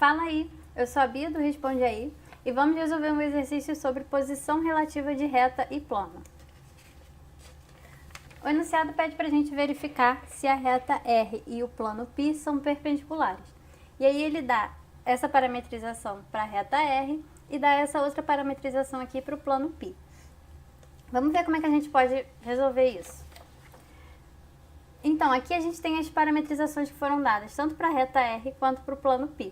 Fala aí, eu sou a Bia do Responde Aí e vamos resolver um exercício sobre posição relativa de reta e plano. O enunciado pede para a gente verificar se a reta R e o plano π são perpendiculares. E aí ele dá essa parametrização para a reta R e dá essa outra parametrização aqui para o plano π. Vamos ver como é que a gente pode resolver isso. Então, aqui a gente tem as parametrizações que foram dadas, tanto para a reta R quanto para o plano π.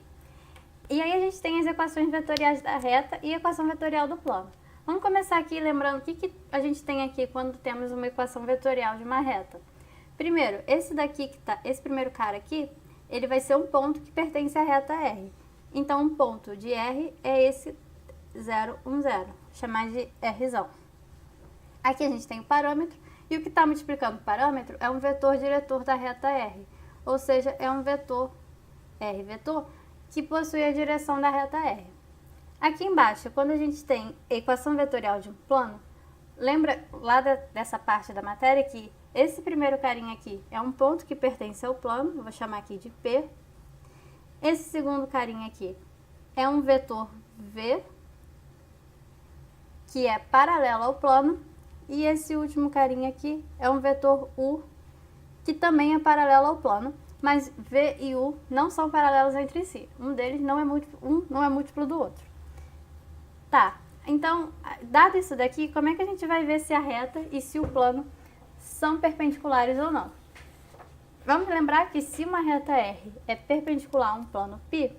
E aí a gente tem as equações vetoriais da reta e a equação vetorial do plano. Vamos começar aqui lembrando o que a gente tem aqui quando temos uma equação vetorial de uma reta. Primeiro, esse primeiro cara aqui, ele vai ser um ponto que pertence à reta R. Então, um ponto de R é esse 0, 1, 0, chamar de Rzão. Aqui a gente tem o parâmetro, e o que está multiplicando o parâmetro é um vetor diretor da reta R, ou seja, é um vetor, R vetor, que possui a direção da reta R. Aqui embaixo, quando a gente tem a equação vetorial de um plano, lembra lá dessa parte da matéria que esse primeiro carinha aqui é um ponto que pertence ao plano, eu vou chamar aqui de P. Esse segundo carinha aqui é um vetor V, que é paralelo ao plano, e esse último carinha aqui é um vetor U, que também é paralelo ao plano, mas V e U não são paralelos entre si. Um deles não é múltiplo do outro. Tá, então, dado isso daqui, como é que a gente vai ver se a reta e se o plano são perpendiculares ou não? Vamos lembrar que se uma reta R é perpendicular a um plano π,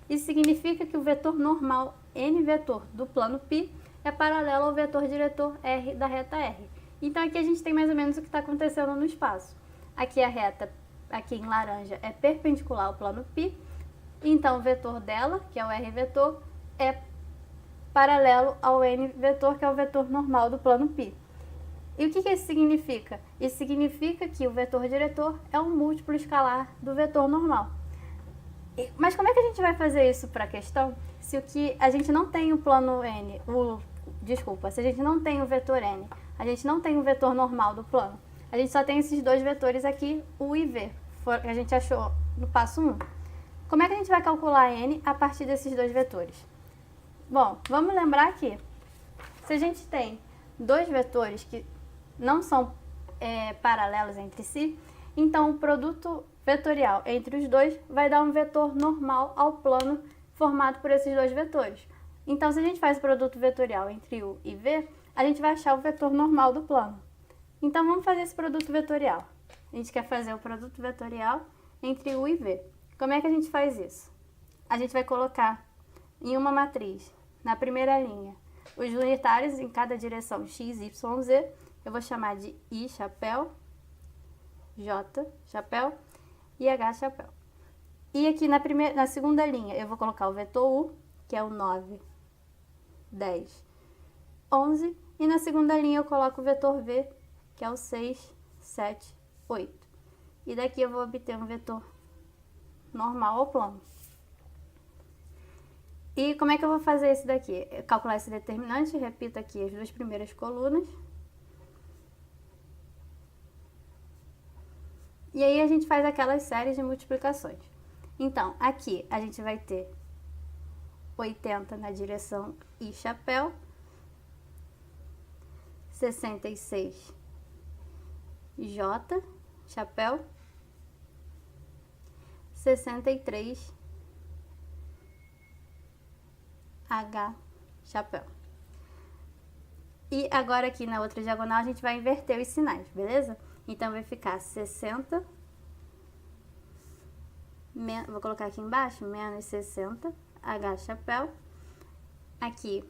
isso significa que o vetor normal N vetor do plano π é paralelo ao vetor diretor R da reta R. Então aqui a gente tem mais ou menos o que está acontecendo no espaço. Aqui a reta, aqui em laranja, é perpendicular ao plano π, então o vetor dela, que é o R vetor, é paralelo ao N vetor, que é o vetor normal do plano π. E o que isso significa? Isso significa que o vetor diretor é um múltiplo escalar do vetor normal. Mas como é que a gente vai fazer isso para a questão se a gente não tem o plano N, se a gente não tem o vetor N, a gente não tem o vetor normal do plano, a gente só tem esses dois vetores aqui, U e V, que a gente achou no passo 1. Como é que a gente vai calcular N a partir desses dois vetores? Bom, vamos lembrar que se a gente tem dois vetores que não são paralelos entre si, então o produto vetorial entre os dois vai dar um vetor normal ao plano formado por esses dois vetores. Então, se a gente faz o produto vetorial entre U e V, a gente vai achar o vetor normal do plano. Então, vamos fazer esse produto vetorial. A gente quer fazer o produto vetorial entre U e V. Como é que a gente faz isso? A gente vai colocar em uma matriz, na primeira linha, os unitários em cada direção x, y, z. Eu vou chamar de I chapéu, J chapéu e H chapéu. E aqui na segunda linha eu vou colocar o vetor U, que é o 9, 10, 11. E na segunda linha eu coloco o vetor V, que é o 6, 7, 8. E daqui eu vou obter um vetor normal ao plano. E como é que eu vou fazer isso daqui? Calcular esse determinante, repito aqui as duas primeiras colunas. E aí a gente faz aquelas séries de multiplicações. Então, aqui a gente vai ter 80 na direção I chapéu, 66 J chapéu, 63 H chapéu. E agora aqui na outra diagonal a gente vai inverter os sinais, beleza? Então vai ficar 60, vou colocar aqui embaixo, menos 60, H chapéu, aqui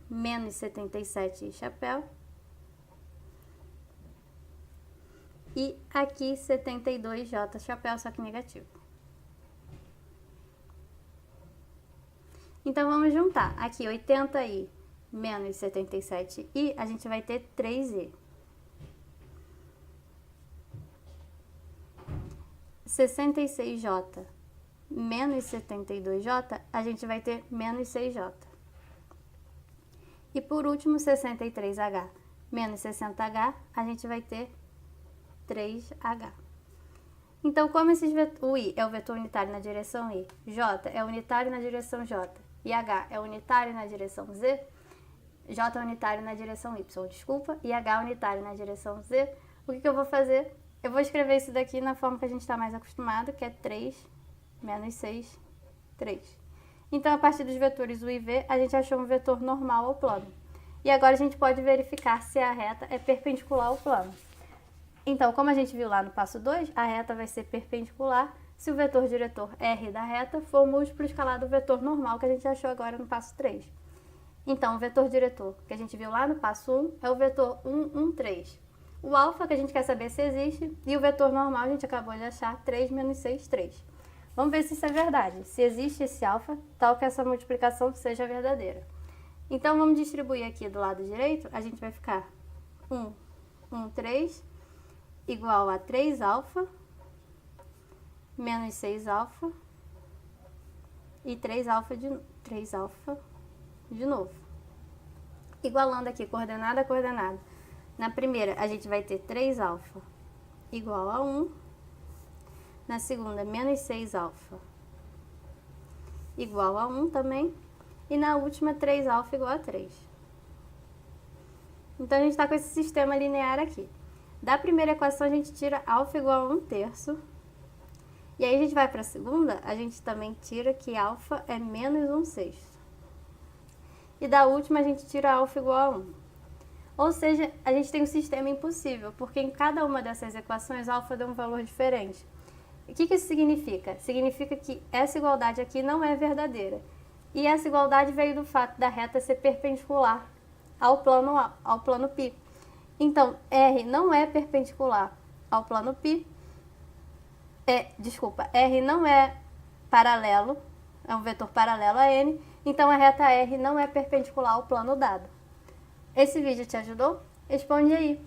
menos 77 chapéu, e aqui 72 J chapéu, só que negativo. Então vamos juntar, aqui 80i menos 77i, a gente vai ter 3i. 66J menos 72J, a gente vai ter menos 6J. E por último, 63H menos 60H, a gente vai ter 3H. Então, como o I é o vetor unitário na direção I, J é unitário na direção J e H é unitário na direção Z, J é unitário na direção Y, desculpa, e H é unitário na direção Z, o que eu vou fazer? Eu vou escrever isso daqui na forma que a gente está mais acostumado, que é 3 menos 6, 3. Então, a partir dos vetores U e V, a gente achou um vetor normal ao plano. E agora a gente pode verificar se a reta é perpendicular ao plano. Então, como a gente viu lá no passo 2, a reta vai ser perpendicular se o vetor diretor R da reta for múltiplo escalar do vetor normal que a gente achou agora no passo 3. Então, o vetor diretor que a gente viu lá no passo 1 é o vetor 1, 1, 3. O alfa, que a gente quer saber se existe, e o vetor normal a gente acabou de achar 3 menos 6, 3. Vamos ver se isso é verdade, se existe esse alfa, tal que essa multiplicação seja verdadeira. Então, vamos distribuir aqui do lado direito, a gente vai ficar 1, 1, 3, igual a 3 alfa, menos 6 alfa, e 3 alfa de novo. Igualando aqui, coordenada a coordenada. Na primeira, a gente vai ter 3 alfa igual a 1. Na segunda, menos 6 alfa igual a 1 também. E na última, 3 alfa igual a 3. Então, a gente está com esse sistema linear aqui. Da primeira equação, a gente tira alfa igual a 1/3. E aí, a gente vai para a segunda, a gente também tira que alfa é menos 1/6. E da última, a gente tira alfa igual a 1. Ou seja, a gente tem um sistema impossível, porque em cada uma dessas equações, alfa deu um valor diferente. O que isso significa? Significa que essa igualdade aqui não é verdadeira. E essa igualdade veio do fato da reta ser perpendicular ao plano π. Então, R não é perpendicular ao plano π. R não é paralelo, é um vetor paralelo a N. Então, a reta R não é perpendicular ao plano dado. Esse vídeo te ajudou? Responde aí.